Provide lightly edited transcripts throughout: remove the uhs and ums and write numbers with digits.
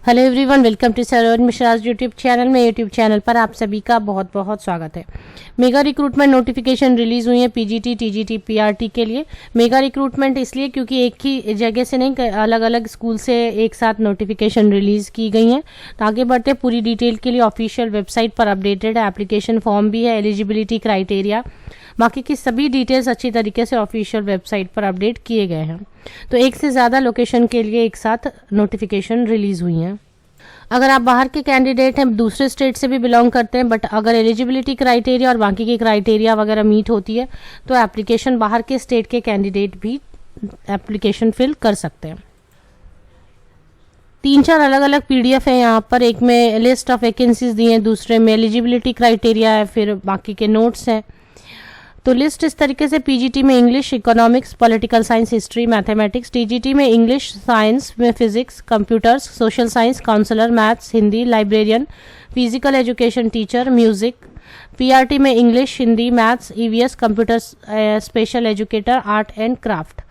Hello everyone, welcome to Saroj Mishra's YouTube channel में। YouTube channel पर आप सभी का बहुत बहुत स्वागत है। मेगा रिक्रूटमेंट नोटिफिकेशन रिलीज हुई है पीजीटी, टीजीटी, पीआरटी के लिए। मेगा रिक्रूटमेंट इसलिए क्योंकि एक ही जगह से नहीं, अलग अलग स्कूल से एक साथ नोटिफिकेशन रिलीज की गई हैं। तो आगे बढ़ते पूरी डिटेल के लिए ऑफिशियल वेबसाइट पर अपडेटेड है। एप्लीकेशन फॉर्म भी है, एलिजिबिलिटी क्राइटेरिया, बाकी की सभी डिटेल्स अच्छी तरीके से ऑफिशियल वेबसाइट पर अपडेट किए गए हैं। तो एक से ज़्यादा लोकेशन के लिए एक साथ नोटिफिकेशन रिलीज हुई हैं। अगर आप बाहर के कैंडिडेट हैं, दूसरे स्टेट से भी बिलोंग करते हैं, बट अगर एलिजिबिलिटी क्राइटेरिया और बाकी की क्राइटेरिया वगैरह मीट होती है तो एप्लीकेशन बाहर के स्टेट के कैंडिडेट भी एप्लीकेशन फिल कर सकते हैं। 3-4 अलग अलग पीडीएफ है यहाँ पर। एक में लिस्ट ऑफ वैकेंसीज दी है, दूसरे में एलिजिबिलिटी क्राइटेरिया है, फिर बाकी के नोट्स हैं। तो लिस्ट इस तरीके से: पीजीटी में English, economics, political science, history, mathematics; TGT में इंग्लिश, साइंस में physics, computers, social science, counsellor, maths, Hindi, librarian, physical education teacher, music; PRT में English, Hindi, maths, EVS, computer, special educator, art and craft.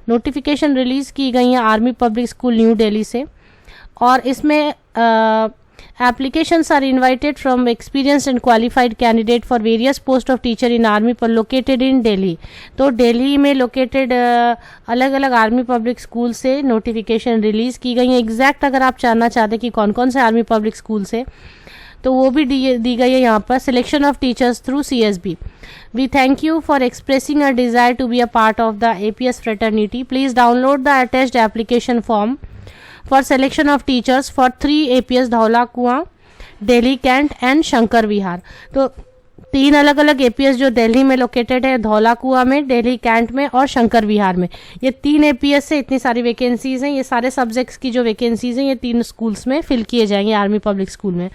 Notification release की गई है army public school new Delhi से, और इसमें applications are invited from experienced and qualified candidate for various post of teacher in army पर located in Delhi। तो दिल्ली में located अलग अलग आर्मी पब्लिक स्कूल से नोटिफिकेशन रिलीज की गई है। एग्जैक्ट अगर आप जानना चाहते हैं कि कौन कौन से आर्मी पब्लिक स्कूल से, तो वो भी दी गई है यहाँ पर। Selection of teachers through CSB। We thank you for expressing a desire to be a part of the APS fraternity। Please download the attached application form for selection of teachers for 3 APS Dhaula Kuan, Delhi cantt and Shankar Vihar. तो 3 अलग अलग APS जो दिल्ली में located है, धौला कुआं में, Delhi cantt में और शंकर विहार में। ये 3 APS से इतनी सारी वैकेंसीज हैं। ये सारे सब्जेक्ट्स की जो वैकेंसीज हैं ये 3 स्कूल्स में फिल किए जाएंगे आर्मी पब्लिक स्कूल में।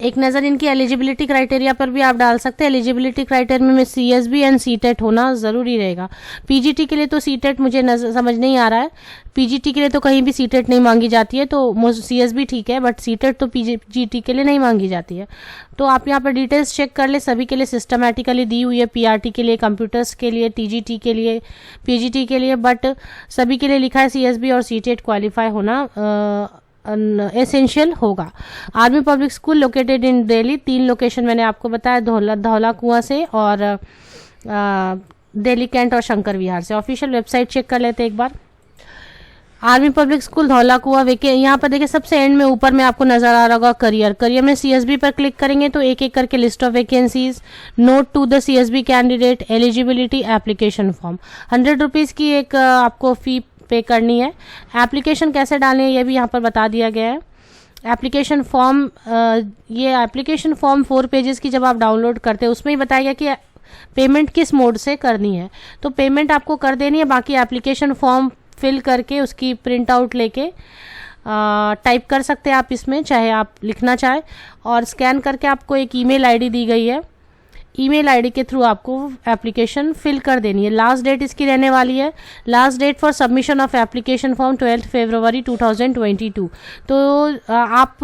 एक नज़र इनकी एलिजिबिलिटी क्राइटेरिया पर भी आप डाल सकते हैं। एलिजिबिलिटी क्राइटेरिया में CSB एंड CTET होना ज़रूरी रहेगा। पीजीटी के लिए तो CTET मुझे समझ नहीं आ रहा है। पीजीटी के लिए तो कहीं भी CTET नहीं मांगी जाती है, तो CSB ठीक है, बट CTET तो पीजीटी के लिए नहीं मांगी जाती है। तो आप यहाँ पर डिटेल्स चेक कर ले, सभी के लिए सिस्टमेटिकली दी हुई है। पीआरटी के लिए, कंप्यूटर्स के लिए, टीजीटी के लिए, पीजीटी के लिए, बट सभी के लिए लिखा है CSB और CTET क्वालिफाई होना एसेंशियल होगा। Army public school located in Delhi. 3 location मैंने आपको बताया, धौला कुआं से और दिल्ली कैंट और शंकर विहार से। ऑफिशियल वेबसाइट चेक कर लेते हैं एक बार। आर्मी पब्लिक स्कूल धौला कुआं यहाँ पर देखिए सबसे एंड में ऊपर में आपको नजर आ रहा होगा करियर में CSB पर क्लिक करेंगे तो एक एक करके list of vacancies, note to the CSB candidate, eligibility, application form. 100 rupees की एक आपको फी पे करनी है। एप्लीकेशन कैसे डालनी है ये भी यहाँ पर बता दिया गया है। एप्लीकेशन फॉर्म, ये एप्लीकेशन फॉर्म 4 पेजेस की जब आप डाउनलोड करते हैं उसमें ही बताएगा कि पेमेंट किस मोड से करनी है। तो पेमेंट आपको कर देनी है, बाकी एप्लीकेशन फॉर्म फिल करके उसकी प्रिंट आउट लेके टाइप कर सकते हैं आप इसमें, चाहे आप लिखना चाहे, और स्कैन करके आपको एक ईमेल आईडी दी गई है। ईमेल आईडी के थ्रू आपको एप्लीकेशन फिल कर देनी है। लास्ट डेट इसकी रहने वाली है, last date for submission of application form 12 February 2022। तो आप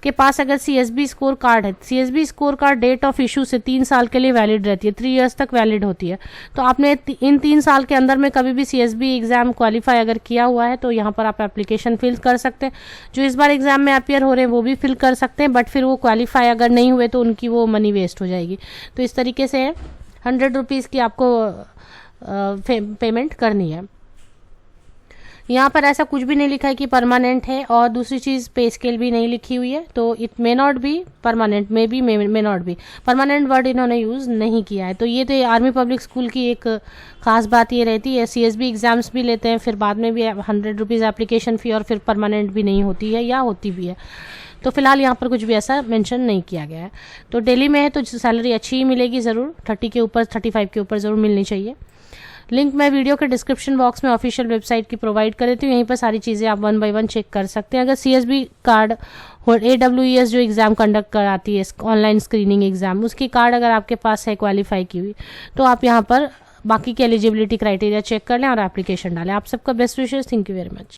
के पास अगर CSB स्कोर कार्ड है, CSB score card date of issue से 3 साल के लिए वैलिड रहती है, 3 इयर्स तक वैलिड होती है। तो आपने इन 3 साल के अंदर में कभी भी CSB एग्जाम क्वालिफाई अगर किया हुआ है तो यहाँ पर आप एप्लीकेशन फिल कर सकते हैं। जो इस बार एग्जाम में अपियर हो रहे हैं वो भी फिल कर सकते हैं, बट फिर वो क्वालिफाई अगर नहीं हुए तो उनकी वो मनी वेस्ट हो जाएगी। तो इस तरीके से 100 रुपीज़ की आपको पेमेंट करनी है। यहाँ पर ऐसा कुछ भी नहीं लिखा है कि परमानेंट है, और दूसरी चीज़ पे स्केल भी नहीं लिखी हुई है। तो it may not be permanent, may be may not be permanent word इन्होंने यूज़ नहीं किया है। तो ये तो आर्मी पब्लिक स्कूल की एक खास बात ये रहती है। CSB एग्जाम्स भी लेते हैं, फिर बाद में भी 100 रुपीज़ एप्लीकेशन फ़ी, और फिर परमानेंट भी नहीं होती है या होती भी है। तो फिलहाल यहाँ पर कुछ भी ऐसा मेंशन नहीं किया गया है। तो दिल्ली में है तो सैलरी अच्छी ही मिलेगी ज़रूर, 30 के ऊपर, 35 के ऊपर ज़रूर मिलनी चाहिए। लिंक मैं वीडियो के डिस्क्रिप्शन बॉक्स में ऑफिशियल वेबसाइट की प्रोवाइड कर देती हूँ, यहीं पर सारी चीज़ें आप 1 बाय 1 चेक कर सकते हैं। अगर CSB कार्ड और AWES जो एग्ज़ाम कंडक्ट कराती है, ऑनलाइन स्क्रीनिंग एग्ज़ाम, उसकी कार्ड अगर आपके पास है क्वालिफाई की हुई, तो आप यहाँ पर बाकी के एलिजिबिलिटी क्राइटेरिया चेक कर लें और एप्लीकेशन डालें। आप सबका best wishes. Thank you very much.